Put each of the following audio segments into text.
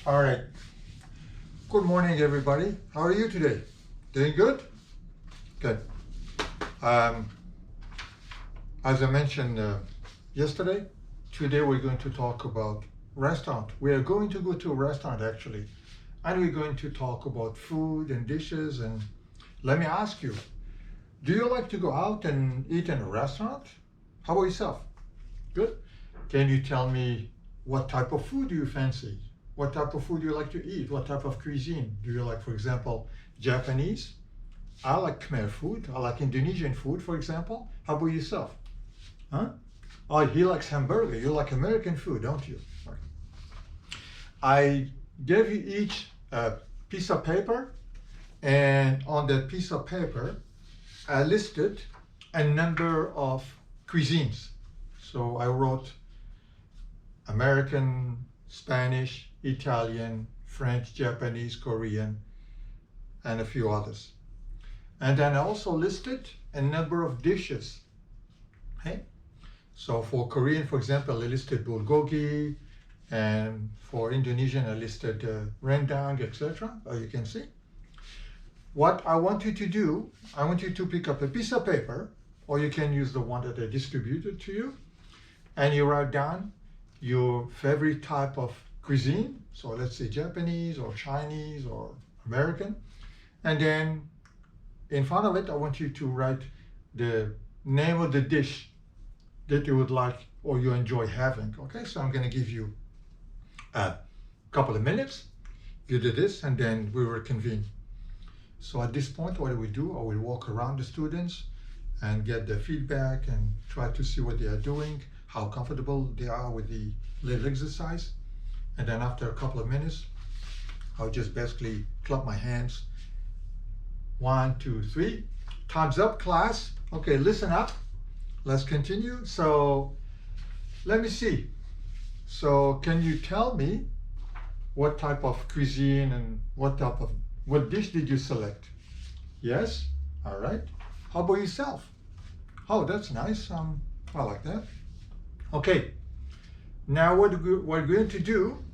All right. Good morning, everybody. How are you today? Doing good? Good. Um, as I mentioned yesterday, today we're going to talk about restaurant. We are going to go to a restaurant actually, and we're going to talk about food and dishes. And let me ask you, do you like to go out and eat in a restaurant? How about yourself? Good. Can you tell me what type of food do you fancy? What type of food do you like to eat? What type of cuisine? Do you like, for example, Japanese? I like Khmer food. I like Indonesian food, for example. How about yourself? Huh? Oh, he likes hamburger. You like American food, don't you? Right. I gave you each a piece of paper, and on that piece of paper, I listed a number of cuisines. So I wrote American, Spanish, Italian, French, Japanese, Korean, and a few others. And then I also listed a number of dishes. Okay? So for Korean, for example, I listed bulgogi, and for Indonesian, I listed rendang, etc. You can see. What I want you to do, I want you to pick up a piece of paper, or you can use the one that I distributed to you, and you write down your favorite type of cuisine. So let's say Japanese or Chinese or American. And then in front of it, I want you to write the name of the dish that you would like or you enjoy having. Okay, so I'm going to give you a couple of minutes. You do this and then we will reconvene. So at this point, what do? I will walk around the students and get their feedback and try to see what they are doing, how comfortable they are with the little exercise. And then after a couple of minutes, I'll just basically clap my hands. 1, 2, 3. Time's up, class. Okay, listen up. Let's continue. So let me see. So can you tell me what type of cuisine and what dish did you select? Yes? All right. How about yourself? Oh, that's nice. I like that. Okay. Now what we're going to do,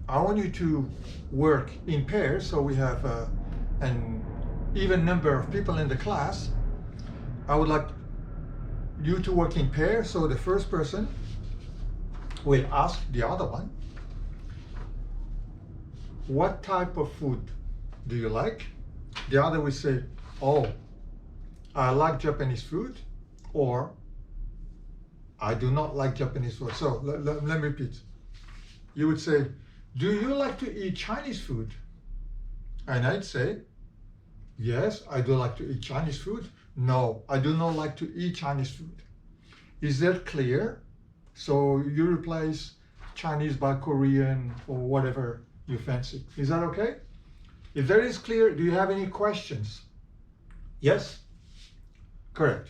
I want you to work in pairs, so we have an even number of people in the class. I would like you to work in pairs, so the first person will ask the other one, what type of food do you like? The other will say, oh, I like Japanese food, or I do not like Japanese food. So let me repeat. You would say, do you like to eat Chinese food? And I'd say, yes, I do like to eat Chinese food. No, I do not like to eat Chinese food. Is that clear? So you replace Chinese by Korean or whatever you fancy. Is that okay? If that is clear, do you have any questions? Yes? Correct.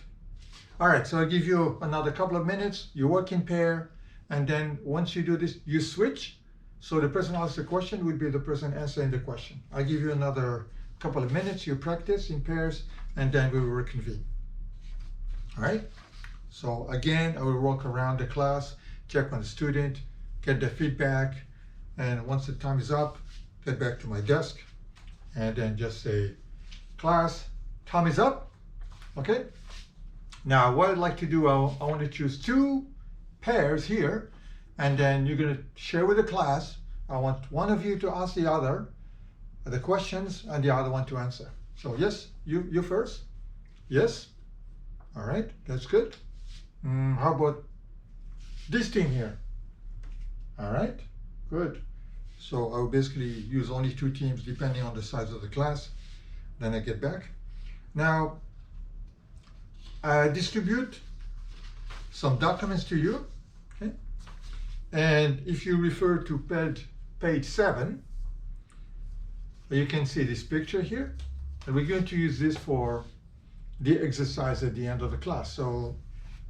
All right, so I'll give you another couple of minutes. You work in pair, and then once you do this, you switch. So the person asks the question would be the person answering the question. I'll give you another couple of minutes. You practice in pairs, and then we will reconvene. All right? So again, I will walk around the class, check on the student, get the feedback, and once the time is up, get back to my desk, and then just say, class, time is up. Okay? Now, what I'd like to do, I want to choose 2 pairs here, and then you're going to share with the class. I want one of you to ask the other the questions and the other one to answer. So yes, you first. Yes? All right, that's good. How about this team here? All right, good. So I will basically use only 2 teams depending on the size of the class. Then I get back. Now, I distribute some documents to you, okay? And if you refer to page 7, you can see this picture here. And we're going to use this for the exercise at the end of the class. So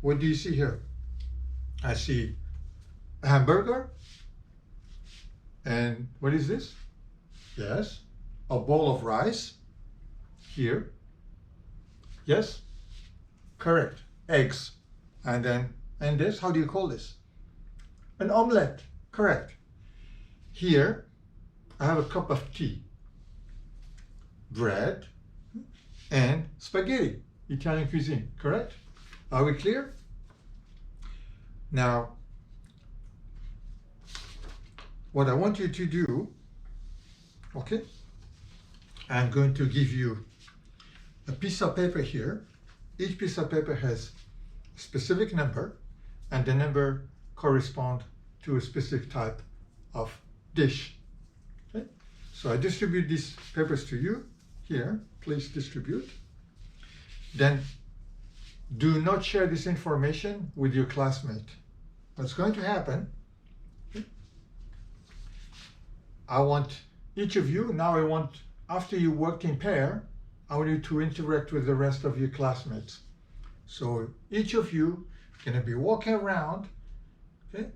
what do you see here? I see a hamburger. And what is this? Yes, a bowl of rice here. Yes? Correct. Eggs. And this, how do you call this? An omelette. Correct. Here, I have a cup of tea, bread, and spaghetti, Italian cuisine, correct? Are we clear? Now, what I want you to do, okay, I'm going to give you a piece of paper here. Each piece of paper has a specific number, and the number corresponds to a specific type of dish. Okay? So I distribute these papers to you here. Please distribute. Then do not share this information with your classmate. What's going to happen, okay? I want each of you, after you worked in pair, I want you to interact with the rest of your classmates. So each of you are going to be walking around, okay?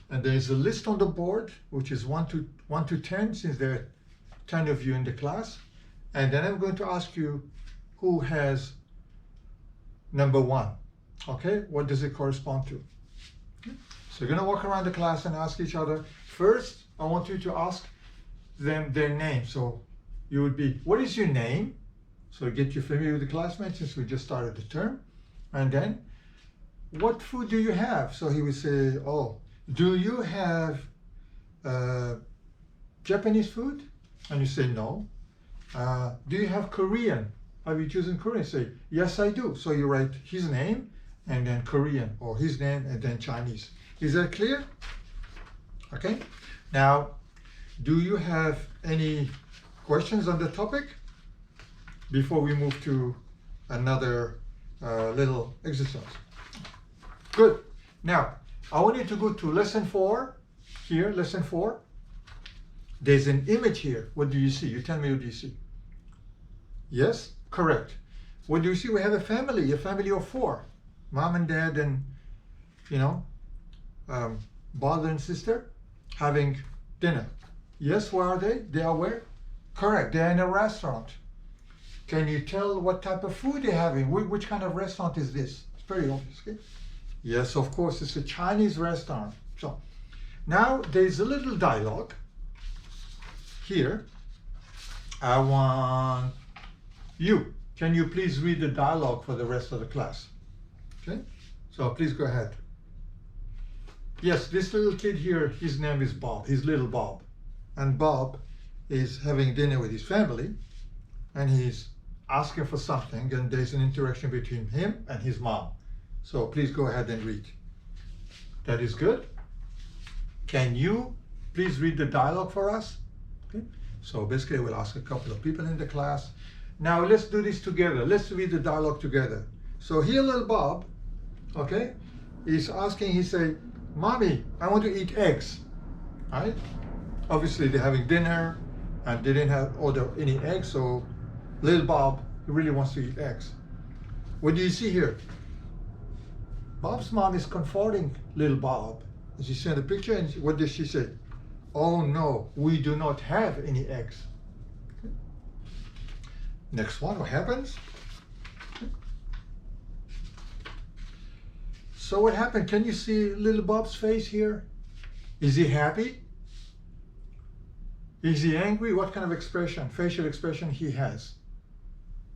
And there's a list on the board, which is 1 to 10, since there are 10 of you in the class. And then I'm going to ask you who has number 1, okay? What does it correspond to? Okay. So you're going to walk around the class and ask each other. First, I want you to ask them their name. So you would be, what is your name? So get you familiar with the classmates since we just started the term. And then, what food do you have? So he would say, oh, do you have Japanese food? And you say no. Do you have Korean? Have you chosen Korean? Say, yes, I do. So you write his name and then Korean, or his name and then Chinese. Is that clear? Okay. Now, do you have any questions on the topic before we move to another little exercise? Good. Now, I want you to go to lesson 4. Here, lesson 4. There's an image here. What do you see? You tell me what do you see. Yes? Correct. What do you see? We have a family of 4. Mom and dad and, brother and sister having dinner. Yes, where are they? They are where? Correct. They're in a restaurant. Can you tell what type of food they're having? Which kind of restaurant is this? It's very obvious. Okay? Yes, of course, it's a Chinese restaurant. So now there's a little dialogue here. I want you. Can you please read the dialogue for the rest of the class? Okay? So please go ahead. Yes, this little kid here, his name is Bob. He's little Bob. And Bob is having dinner with his family, and he's asking for something, and there's an interaction between him and his mom. So please go ahead and read. That is good. Can you please read the dialogue for us? Okay. So basically we'll ask a couple of people in the class. Now let's do this together. Let's read the dialogue together. So here little Bob, okay, is asking, he say, Mommy, I want to eat eggs. Right? Obviously they're having dinner and they didn't order any eggs, so little Bob, he really wants to eat eggs. What do you see here? Bob's mom is comforting little Bob. As you see in the picture, and what does she say? Oh no, we do not have any eggs. Okay. Next one, what happens? Okay. So what happened? Can you see little Bob's face here? Is he happy? Is he angry? What kind of expression, facial expression he has?